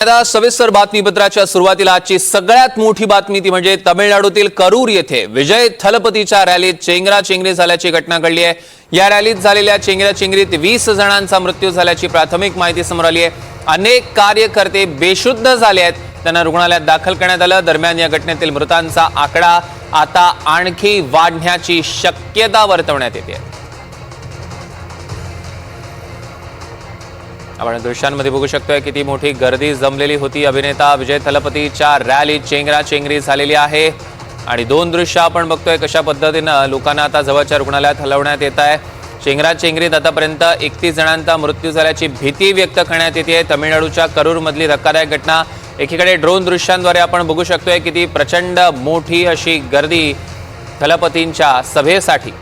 आता सविस्तर बातमीपत्राच्या सुरुवातीला आजची सगळ्यात मोठी बातमी ती म्हणजे तामिळनाडूतील करूर येथे विजय थलपतीच्या रॅलीत चेंगराचेंगरी झाल्याची घटना घडली आहे। या रॅलीत झालेल्या चेंगराचेंगरीत 20 जणांचा मृत्यू झाल्याची प्राथमिक माहिती समोर आली आहे। अनेक कार्यकर्ते बेशुद्ध झाले आहेत, त्यांना रुग्णालयात दाखल करण्यात आलं। दरम्यान या घटनेतील मृतांचा आकडा आता आणखी वाढण्याची शक्यता वर्तवण्यात येते। आपण दृश्यांमध्ये बघू शकतोय किती मोठी गर्दी जमलेली होती। अभिनेता विजय थलपतीच्या रॅलीत चेंगराचेंगरी झालेली आहे आणि दोन दृश्य आपण बघतोय कशा पद्धतीने लोकांना आता जवळच्या रुग्णालयात हलवण्यात येत आहे। चेंगराचेंगरीत आतापर्यंत 31 जणांचा मृत्यू झाल्याची भीती व्यक्त करण्यात येते। तमिळनाडूच्या करूर मधली धक्कादायक घटना। एकीकडे ड्रोन दृश्यांद्वारे आपण बघू शकतोय किती प्रचंड मोठी अशी गर्दी थलपतींच्या सभेसाठी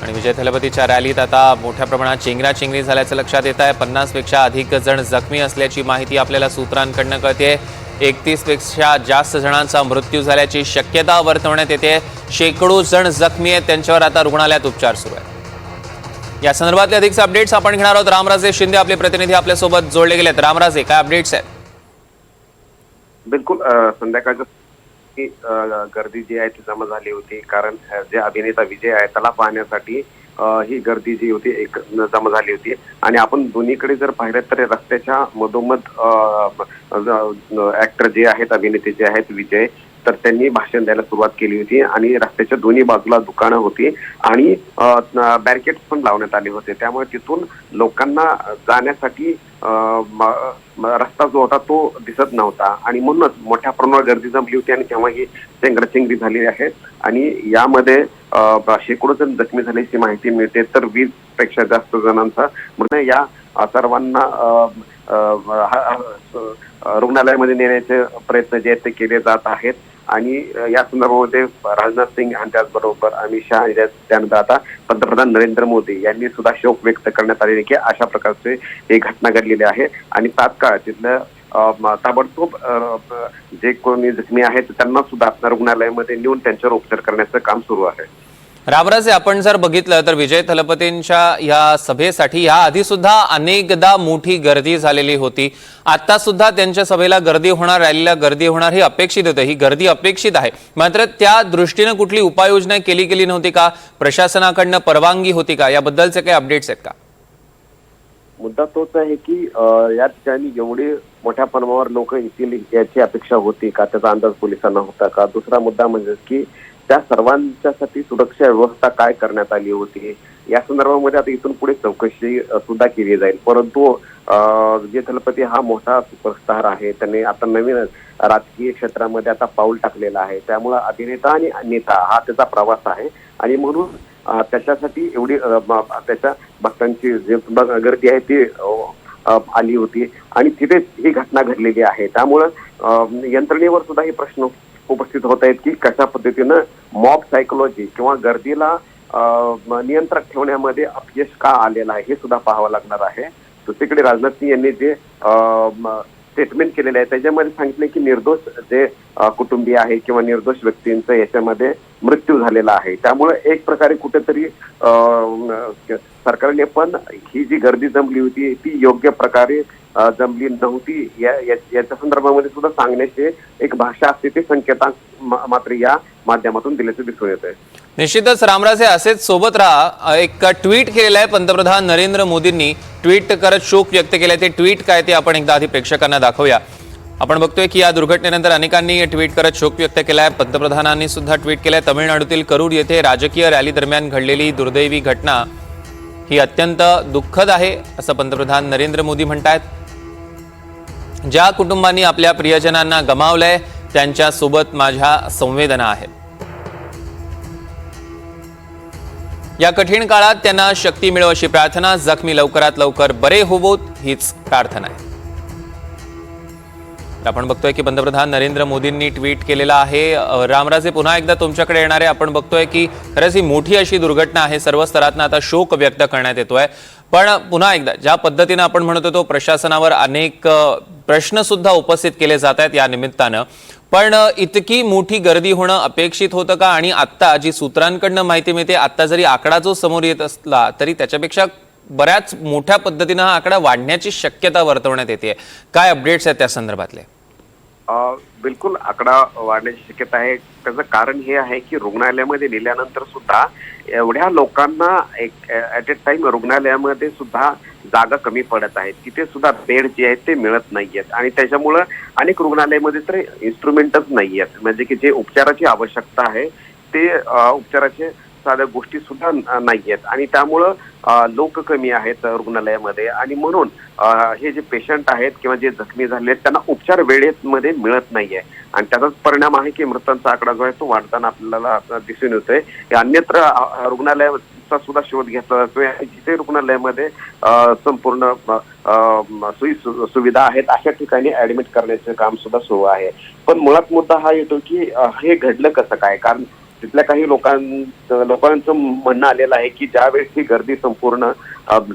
आणि विजय थलपतीच्या रॅलीत आता मोठ्या प्रमाणात चेंगराचेंगरी झाल्याचं लक्षात येत आहे। 50 पेक्षा अधिक जण जखमी असल्याची माहिती आपल्याला सूत्रांकडून कळते। 31 पेक्षा जास्त जणांचा मृत्यू झाल्याची शक्यता वर्तवण्यात येते। शेकडो जण जखमी आहेत, त्यांच्यावर आता रुग्णालयात उपचार सुरू आहेत। या संदर्भातले अधिकचे अपडेट्स आपण घेणार आहोत। रामराजे शिंदे आपले प्रतिनिधी आपल्या सोबत जोडले गेलेत। रामराजे, काय अपडेट्स आहेत? बिलकुल संध्याकाळच्या गर्दी जी आहे ती जमा झाली होती, कारण जे अभिनेता विजय आहे त्याला पाहण्यासाठी ही गर्दी जी होती एक जमा झाली होती। आणि आपण दोन्हीकडे जर पाहिलं तर रस्त्याच्या मधोमध ऍक्टर जे आहेत, अभिनेते जे आहेत विजय, तर त्यांनी भाषण द्यायला सुरुवात केली होती आणि रस्त्याच्या दोन्ही बाजूला दुकानं होती आणि बॅरिकेड्स पण लावण्यात आले होते। त्यामुळे तिथून लोकांना जाण्यासाठी रस्ता जो होता तो दिसत नव्हता आणि म्हणूनच मोठ्या प्रमाणावर गर्दी जमली होती आणि तेव्हा ही चेंगराचेंगरी झाली आहे। आणि यामध्ये शेकडो जण जखमी झाल्याची माहिती मिळते, तर 20 पेक्षा जास्त जणांचा मृत्यू। या सर्वांना रुग्णालयामध्ये नेण्याचे प्रयत्न जे आहेत ते केले जात आहेत आणि या संदर्भामध्ये राजनाथ सिंग आणि त्याचबरोबर अमित शहा, त्यानंतर आता पंतप्रधान नरेंद्र मोदी यांनी सुद्धा शोक व्यक्त करण्यात आलेले की अशा प्रकारचे ही घटना घडलेली आहे आणि तात्काळ तिथलं ताबडतोब जे कोणी जखमी आहेत त्यांना सुद्धा रुग्णालयामध्ये नेऊन त्यांच्यावर उपचार करण्याचं काम सुरू आहे। रामराजे, आपण जर बघितलं तर विजय थलपतींच्या या सभेसाठी या आधी सुद्धा अनेकदा मोठी गर्दी झालेली होती। आता सुद्धा त्यांच्या सभेला गर्दी होणार, रॅलीला गर्दी होणार हे अपेक्षित होतं, ही गर्दी अपेक्षित आहे। मात्र त्या दृष्टीने कुठली उपाययोजना केली नव्हती का? प्रशासनाकडनं परवानगी होती का? याबद्दलचे काही अपडेट्स आहेत का? मुद्दा तोच आहे की या ठिकाणी एवढे मोठ्या प्रमाणावर लोक येतील याची अपेक्षा होती का? त्याचा अंदाज पोलिसांना होता का? दुसरा मुद्दा म्हणजे की त्या सर्वांच्यासाठी सुरक्षा व्यवस्था काय करण्यात आली होती या संदर्भामध्ये आता इथून पुढे चौकशी सुद्धा केली जाईल। परंतु विजय थलपती हा मोठा सुपरस्टार आहे, त्याने आता नवीन राजकीय क्षेत्रामध्ये आता पाऊल टाकलेला आहे। त्यामुळे अभिनेता आणि नेता हा त्याचा प्रवास आहे आणि म्हणून त्याच्यासाठी एवढी त्याच्या भक्तांची जे गर्दी आहे ती आली होती आणि तिथेच ही घटना घडलेली आहे। त्यामुळं यंत्रणेवर सुद्धा हे प्रश्न उपस्थित होत आहेत की कशा पद्धतीनं मॉब सायकोलॉजी किंवा गर्दीला नियंत्रण ठेवण्यामध्ये अपयश का आलेलं आहे हे सुद्धा पाहावं लागणार आहे। दुसरीकडे राजनाथ सिंग यांनी जे स्टेटमेंट केलेलं आहे त्याच्यामध्ये सांगितले की निर्दोष जे कुटुंबीय आहे किंवा निर्दोष व्यक्तींचा याच्यामध्ये मृत्यू झालेला आहे। त्यामुळे एक प्रकारे कुठेतरी सरकारने पण ही जी गर्दी जमली होती ती योग्य प्रकारे जमली नव्हती याच्या संदर्भामध्ये सुद्धा सांगण्याचे एक भाषा असते ते संकेतांक मात्र या माध्यमातून दिल्याचं दिसून येत आहे। निश्चितच रामराजे, असेच सोबत राहा। एक ट्विट केलेलं आहे पंतप्रधान नरेंद्र मोदींनी, ट्विट करत शोक व्यक्त केलाय। ते ट्विट काय ते आपण एकदा आधी प्रेक्षकांना दाखवूया। आपण बघतोय की या दुर्घटनेनंतर अनेकांनी ट्विट करत शोक व्यक्त केलाय। पंतप्रधानांनी सुद्धा ट्विट केलंय। तमिळनाडूतील करूर येथे राजकीय रॅली दरम्यान घडलेली दुर्दैवी घटना ही अत्यंत दुःखद आहे असं पंतप्रधान नरेंद्र मोदी म्हणतायत। ज्या कुटुंबांनी आपल्या प्रियजनांना गमावलंय त्यांच्या सोबत माझ्या संवेदना आहेत। या कठीण काळात त्यांना शक्ती मिळो अशी प्रार्थना। जखमी लवकरात लवकर बरे होवोत हीच प्रार्थना आहे। आपण बघतोय की पंतप्रधान नरेंद्र मोदींनी ट्विट केलेला आहे। रामराजे, पुन्हा एकदा तुमच्याकडे येणार आहे। आपण बघतोय की खरंच ही मोठी अशी दुर्घटना आहे, सर्व स्तरातून आता शोक व्यक्त करण्यात येतोय। पण पुन्हा एकदा ज्या पद्धतीने आपण म्हणत होतो प्रशासनावर अनेक प्रश्न सुद्धा उपस्थित केले जात आहेत या निमित्तानं, पण इतकी मोठी गर्दी होणं अपेक्षित होतं का? आणि आता जी सूत्रांकडनं माहिती मिळते, आता जरी आकडा जो समोर येत असला तरी त्याच्यापेक्षा बऱ्याच मोठ्या पद्धतीनं हा आकडा वाढण्याची शक्यता वर्तवण्यात येते. काय अपडेट्स आहेत त्या संदर्भातले? बिलकुल आकडा वाढण्याची शक्यता आहे. त्याचं कारण हे आहे की रुग्णालयामध्ये नेल्यानंतर सुद्धा एवढ्या लोकांना ऍट ए टाइम रुग्णालयामध्ये सुद्धा जागा कमी पडत आहेत. तिथे सुद्धा बेड जे आहेत ते मिळत नाहीयेत आणि त्याच्यामुळं अनेक रुग्णालयामध्ये तर इन्स्ट्रुमेंटच नाहीयेत. म्हणजे की जे उपचाराची आवश्यकता आहे ते उपचाराचे साध्या गोष्टी सुद्धा नाहीयेत आणि त्यामुळं लोक कमी आहेत रुग्णालयामध्ये आणि म्हणून हे जे पेशंट आहेत किंवा जे जखमी झाले आहेत त्यांना उपचार वेळेमध्ये मिळत नाहीये आणि त्याचाच परिणाम आहे की मृतांचा आकडा जो आहे तो वाढताना आपल्याला दिसून येतोय. अन्यत्र रुग्णालयाचा सुद्धा शोध घेतला जातोय आणि जिथे रुग्णालयामध्ये संपूर्ण सोयी सुविधा आहेत अशा ठिकाणी ऍडमिट करण्याचं काम सुद्धा सुरू आहे. पण मुळात मुद्दा हा येतो की हे घडलं कसं काय. कारण तिथल्या काही लोकांचं म्हणणं आलेलं आहे की ज्यावेळेस ही गर्दी संपूर्ण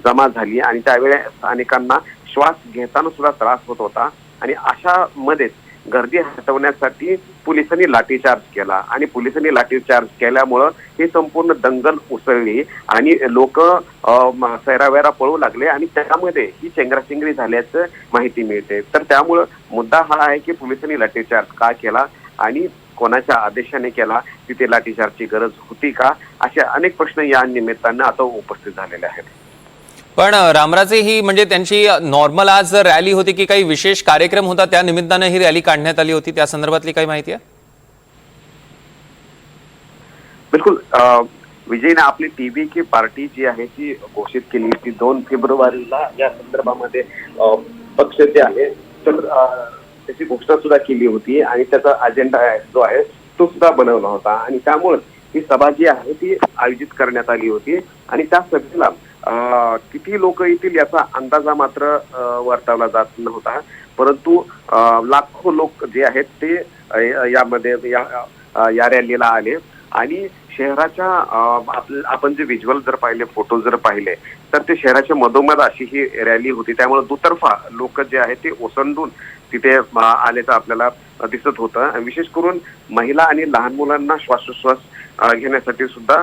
जमा झाली आणि त्यावेळेस अनेकांना श्वास घेताना सुद्धा त्रास होत होता आणि अशा मध्येच गर्दी हटवण्यासाठी पोलिसांनी लाठीचार्ज केला आणि पोलिसांनी लाठीचार्ज केल्यामुळं ही संपूर्ण दंगल उसळली आणि लोक सैरावैरा पळू लागले आणि त्यामध्ये ही चेंगराचेंगरी झाल्याचं माहिती मिळते. तर त्यामुळं मुद्दा हा आहे की पोलिसांनी लाठीचार्ज का केला आणि कोणाच्या आदेशाने केला, तिथे लाठीचार्जची गरज होती का, असे अनेक प्रश्न या निमित्तानं आता उपस्थित झालेले आहेत. पण रामराजे ही म्हणजे त्यांची नॉर्मल आज रॅली होती की काही विशेष कार्यक्रम होता त्या निमित्तानं ही रॅली काढण्यात आली होती, त्या संदर्भातली काही माहिती आहे? बिलकुल विजयने आपली टीव्ही की पार्टी जी आहे ती घोषित केली होती 2 फेब्रुवारीला. या संदर्भामध्ये पक्ष जे आहे तर त्याची घोषणा सुद्धा केली होती आणि त्याचा अजेंडा जो आहे तो सुद्धा बनवला होता आणि त्यामुळे ही सभा जी आहे ती आयोजित करण्यात आली होती आणि त्या सभेला किती लोक येतील याचा अंदाजा मात्र वर्तवला जात नव्हता. परंतु लाखो लोक जे आहेत ते यामध्ये या रॅलीला आले आणि शहराच्या आपण जे व्हिज्युअल जर पाहिले, फोटो जर पाहिले तर ते शहराच्या मधोमध अशी ही रॅली होती. त्यामुळे दुतर्फा लोक जे आहेत ते ओसंडून तिथे आल्याचं आपल्याला दिसत होतं. विशेष करून महिला आणि लहान मुलांना श्वासोच्छ्वास घेण्यासाठी सुद्धा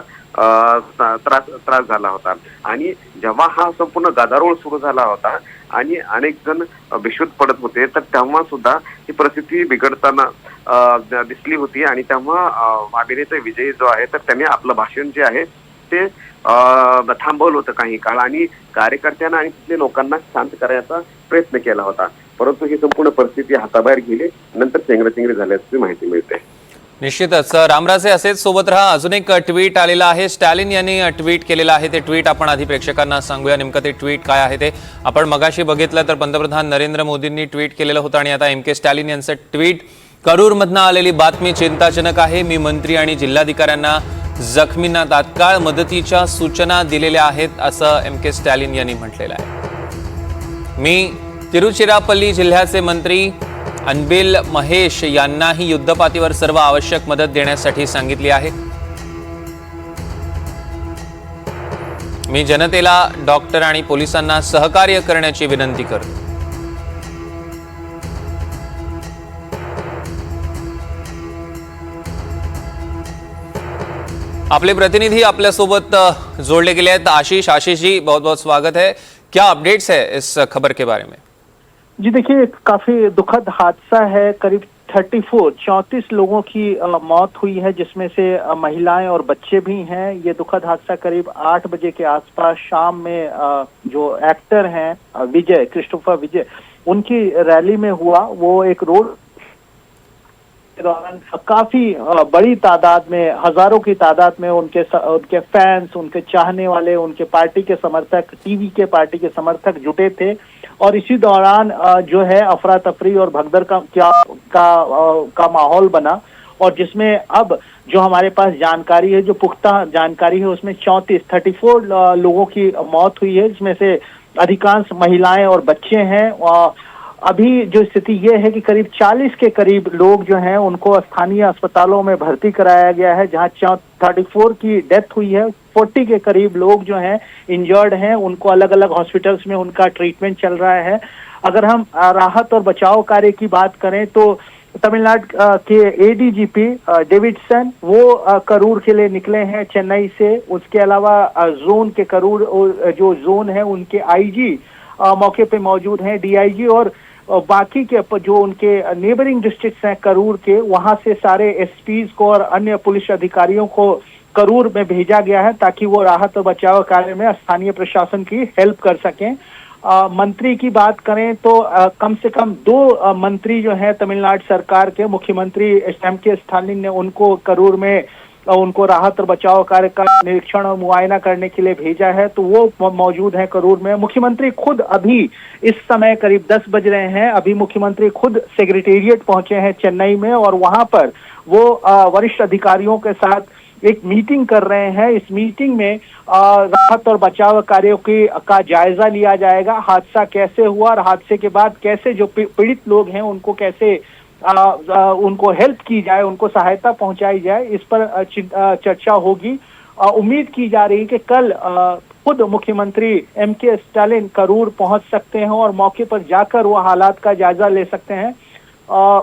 त्रास झाला होता आणि जेव्हा हा संपूर्ण गदारोळ सुरू झाला होता आणि अनेक जण बेशुद्ध पडत होते तर तेव्हा सुद्धा ही परिस्थिती बिघडताना दिसली होती आणि तेव्हा अभिनेता विजय जो आहे तर त्याने आपलं भाषण जे आहे ते थांबवलं होतं काही काळ आणि कार्यकर्त्यांना आणि तिथल्या लोकांना शांत करण्याचा प्रयत्न केला होता. परंतु ही संपूर्ण परिस्थिती हाताबाहेर गेली, नंतर चेंगराचेंगरी झाल्याची माहिती मिळते. निश्चितच रामराजे असेच सोबत राहा. अजून एक ट्विट आलेला आहे, स्टॅलिन यांनी ट्विट केलेलं आहे. ते ट्विट आपण आधी प्रेक्षकांना सांगूया नेमकं ते ट्विट काय आहे ते. आपण मगाशी बघितलं तर पंतप्रधान नरेंद्र मोदींनी ट्विट केलेलं होतं आणि आता MK स्टॅलिन यांचं ट्विट. करूरमधनं आलेली बातमी चिंताजनक आहे. मी मंत्री आणि जिल्हाधिकाऱ्यांना जखमींना तात्काळ मदतीच्या सूचना दिलेल्या आहेत असं MK स्टॅलिन यांनी म्हटलेलं आहे. मी तिरुचिरापल्ली जिल्ह्याचे मंत्री अनबिल महेश यांनाही युद्धपातळीवर सर्व आवश्यक मदत देण्यासाठी सांगितली आहे. मी जनतेला डॉक्टर आणि पोलिसांना सहकार्य करण्याची विनंती करतो. आपले प्रतिनिधी आपल्यासोबत जोड़े गेले हैं। आशीष जी बहुत बहुत स्वागत है। क्या अपडेट्स है इस खबर के बारे में? जी देखिए, काफी दुखद हादसा है। करीब 34 लोगों की मौत हुई है, जिसमें से महिलाएं और बच्चे भी हैं। ये दुखद हादसा करीब 8 बजे के आसपास शाम में जो एक्टर हैं विजय, क्रिस्टोफर विजय, उनकी रैली में हुआ। वो एक रोड के दौरान काफी बड़ी तादाद में, हजारों की तादाद में उनके फैंस, उनके चाहने वाले, उनके पार्टी के समर्थक, टीवी के पार्टी के समर्थक जुटे थे और इसी दौरान जो है अफरा तफरी और भगदड़ का माहौल बना। और जिसमें अब जो हमारे पास जानकारी है, जो पुख्ता जानकारी है, उसमें 34 लोगों की मौत हुई है, जिसमें से अधिकांश महिलाएं और बच्चे हैं। अभी जो स्थिति ये है कि करीब 40 के करीब लोग जो हैं उनको स्थानीय अस्पतालों में भर्ती कराया गया है, जहां 34 की डेथ हुई है। 40 के करीब लोग जो हैं इंजर्ड हैं, उनको अलग अलग हॉस्पिटल्स में उनका ट्रीटमेंट चल रहा है। अगर हम राहत और बचाव कार्य की बात करें तो तमिलनाडु के एडीजीपी डेविडसन वो करूर के लिए निकले हैं चेन्नई से। उसके अलावा जोन के करूर जो जोन है उनके आईजी मौके पे मौजूद हैं, डीआईजी, और बाकी के जो उनके नेबरिंग डिस्ट्रिक्ट्स हैं करूर के, वहां से सारे एसपीज को और अन्य पुलिस अधिकारियों को करूर में भेजा गया है ताकि वो राहत और बचाव कार्य में स्थानीय प्रशासन की हेल्प कर सकें। मंत्री की बात करें तो कम से कम 2 मंत्री जो हैं तमिलनाडु सरकार के, मुख्यमंत्री एम.के. स्टालिन ने उनको करूर में उनको राहत और बचाव कार्य का निरीक्षण और मुआयना करने के लिए भेजा है, तो वो मौजूद हैं करूर में। मुख्यमंत्री खुद अभी इस समय करीब 10 बज रहे हैं, अभी मुख्यमंत्री खुद सेक्रेटेरिएट पहुंचे हैं चेन्नई में और वहां पर वो वरिष्ठ अधिकारियों के साथ एक मीटिंग कर रहे हैं। इस मीटिंग में राहत और बचाव कार्यों का जायजा लिया जाएगा, हादसा कैसे हुआ और हादसे के बाद कैसे जो पीड़ित लोग हैं उनको कैसे उनको हेल्प की जाए, उनको सहायता पहुंचाई जाए, इस पर चर्चा होगी। उम्मीद की जा रही है कि कल खुद मुख्यमंत्री एम.के. स्टालिन करूर पहुंच सकते हैं और मौके पर जाकर वो हालात का जायजा ले सकते हैं।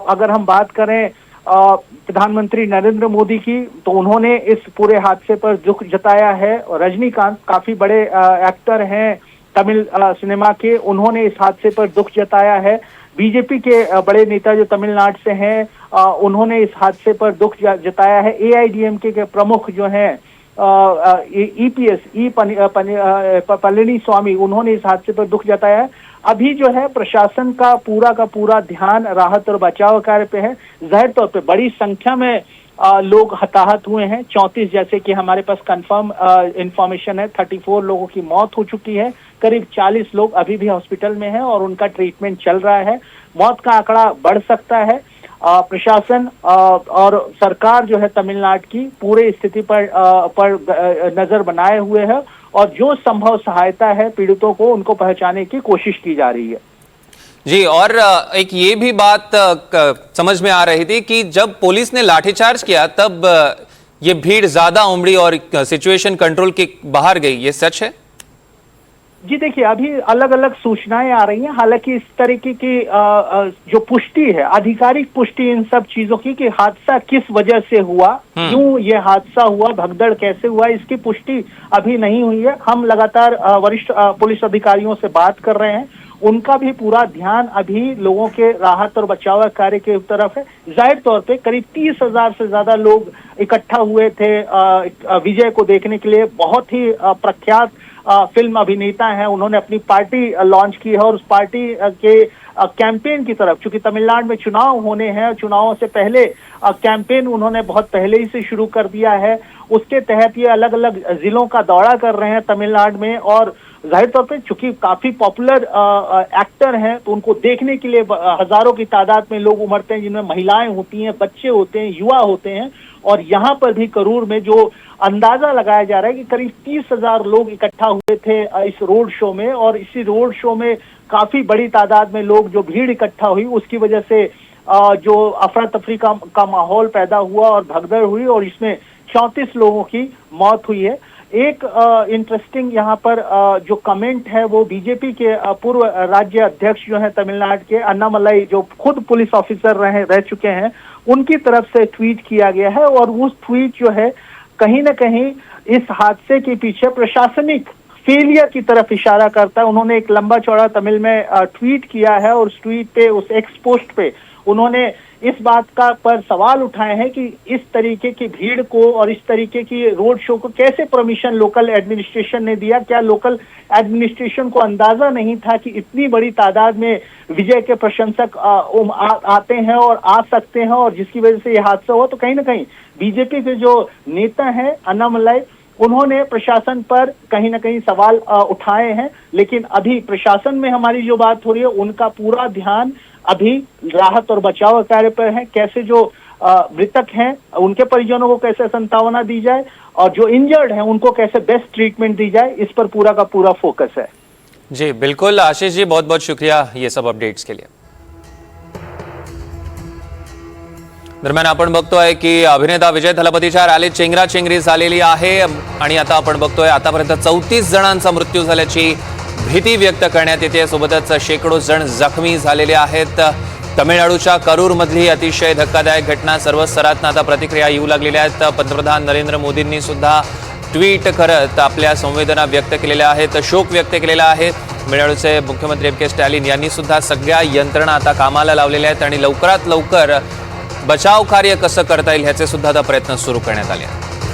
अगर हम बात करें प्रधानमंत्री नरेंद्र मोदी की, तो उन्होंने इस पूरे हादसे पर दुख जताया है। रजनीकांत काफी बड़े एक्टर हैं तमिल सिनेमा के, उन्होंने इस हादसे पर दुख जताया है। बीजेपी के बड़े नेता जो तमिलनाडु से हैं उन्होंने इस हादसे पर दुख जताया है। एआईडीएमके के प्रमुख जो हैं ईपीएस पलनी स्वामी, उन्होंने इस हादसे पर दुख जताया है। अभी जो है प्रशासन का पूरा ध्यान राहत और बचाव कार्य पे है। जाहिर तौर पे बड़ी संख्या में लोग हताहत हुए हैं, 34 जैसे कि हमारे पास कंफर्म इंफॉर्मेशन है। 34 लोगों की मौत हो चुकी है, करीब 40 लोग अभी भी हॉस्पिटल में हैं और उनका ट्रीटमेंट चल रहा है। मौत का आंकड़ा बढ़ सकता है। प्रशासन और सरकार जो है तमिलनाडु की पूरे स्थिति पर नजर बनाए हुए है और जो संभव सहायता है पीड़ितों को उनको पहुंचाने की कोशिश की जा रही है। जी, और एक ये भी बात समझ में आ रही थी कि जब पुलिस ने लाठीचार्ज किया तब ये भीड़ ज्यादा उमड़ी और सिचुएशन कंट्रोल के बाहर गई, ये सच है? जी देखिए, अभी अलग अलग सूचनाएं आ रही हैं। हालांकि इस तरीके की जो पुष्टि है, आधिकारिक पुष्टि इन सब चीजों की कि हादसा किस वजह से हुआ, क्यों ये हादसा हुआ, भगदड़ कैसे हुआ, इसकी पुष्टि अभी नहीं हुई है। हम लगातार वरिष्ठ पुलिस अधिकारियों से बात कर रहे हैं, उनका भी पूरा ध्यान अभी लोगों के राहत और बचाव कार्य के तरफ है। जाहिर तौर पे करीब 30,000 से ज्यादा लोग इकट्ठा हुए थे विजय को देखने के लिए। बहुत ही प्रख्यात फिल्म अभिनेता हैं, उन्होंने अपनी पार्टी लॉन्च की है और उस पार्टी के कैंपेन की तरफ, चूंकि तमिलनाडु में चुनाव होने हैं, चुनावों से पहले कैंपेन उन्होंने बहुत पहले ही से शुरू कर दिया है। उसके तहत ये अलग अलग जिलों का दौरा कर रहे हैं तमिलनाडु में और जाहिर तौर पे चूंकि काफी पॉपुलर एक्टर हैं तो उनको देखने के लिए हजारों की तादाद में लोग उमड़ते हैं, जिनमें महिलाएं होती हैं, बच्चे होते हैं, युवा होते हैं। और यहाँ पर भी करूर में जो अंदाजा लगाया जा रहा है कि करीब 30,000 लोग इकट्ठा हुए थे इस रोड शो में, और इसी रोड शो में काफी बड़ी तादाद में लोग जो भीड़ इकट्ठा हुई उसकी वजह से जो अफरा तफरी का माहौल पैदा हुआ और भगदड़ हुई और इसमें 34 लोगों की मौत हुई है। एक इंटरेस्टिंग यहाँ पर जो कमेंट है वो बीजेपी के पूर्व राज्य अध्यक्ष जो हैं तमिलनाडु के, अन्नामलाई, जो खुद पुलिस ऑफिसर रह चुके हैं, उनकी तरफ से ट्वीट किया गया है और उस ट्वीट जो है कहीं ना कहीं इस हादसे के पीछे प्रशासनिक फेलियर की तरफ इशारा करता है। उन्होंने एक लंबा चौड़ा तमिल में ट्वीट किया है और उस ट्वीट पे, उस एक्स पोस्ट पे उन्होंने इस बात का पर सवाल उठाए हैं कि इस तरीके की भीड़ को और इस तरीके की रोड शो को कैसे परमिशन लोकल एडमिनिस्ट्रेशन ने दिया। क्या लोकल एडमिनिस्ट्रेशन को अंदाजा नहीं था कि इतनी बड़ी तादाद में विजय के प्रशंसक आते हैं और आ सकते हैं और जिसकी वजह से ये हादसा हुआ। तो कहीं ना कहीं बीजेपी के जो नेता हैं अन्नामलाई, उन्होंने प्रशासन पर कहीं ना कहीं सवाल उठाए हैं, लेकिन अभी प्रशासन में हमारी जो बात हो रही है उनका पूरा ध्यान अभी राहत और बचाव कार्य पर है। कैसे जो मृतक हैं उनके परिजनों को कैसे सांत्वना दी जाए और जो इंजर्ड हैं उनको कैसे बेस्ट ट्रीटमेंट दी जाए, इस पर पूरा का पूरा फोकस है। जी बिल्कुल आशीष जी, बहुत बहुत शुक्रिया ये सब अपडेट्स के लिए। दरम्यान आपण बघतोय की अभिनेता विजय थलपतीच्या रॅलीत चेंगराचेंगरी झालेली आहे आणि आता आपण बघतोय आतापर्यंत 34 जणांचा मृत्यू झाल्याची भीती व्यक्त करण्यात येते। सोबतच शेकडो जण जखमी झालेले आहेत। तमिळनाडूच्या करूरमधली अतिशय धक्कादायक घटना, सर्व स्तरातनं आता प्रतिक्रिया येऊ लागलेल्या आहेत. पंतप्रधान नरेंद्र मोदींनी सुद्धा ट्विट करत आपल्या संवेदना व्यक्त केलेल्या आहेत, शोक व्यक्त केलेला आहे. तमिळनाडूचे मुख्यमंत्री M.K. स्टॅलिन यांनी सुद्धा सगळ्या यंत्रणा आता कामाला लावलेल्या आहेत आणि लवकरात लवकर बचाव कार्य कसं करता येईल ह्याचे सुद्धा आता प्रयत्न सुरू करण्यात आले आहेत.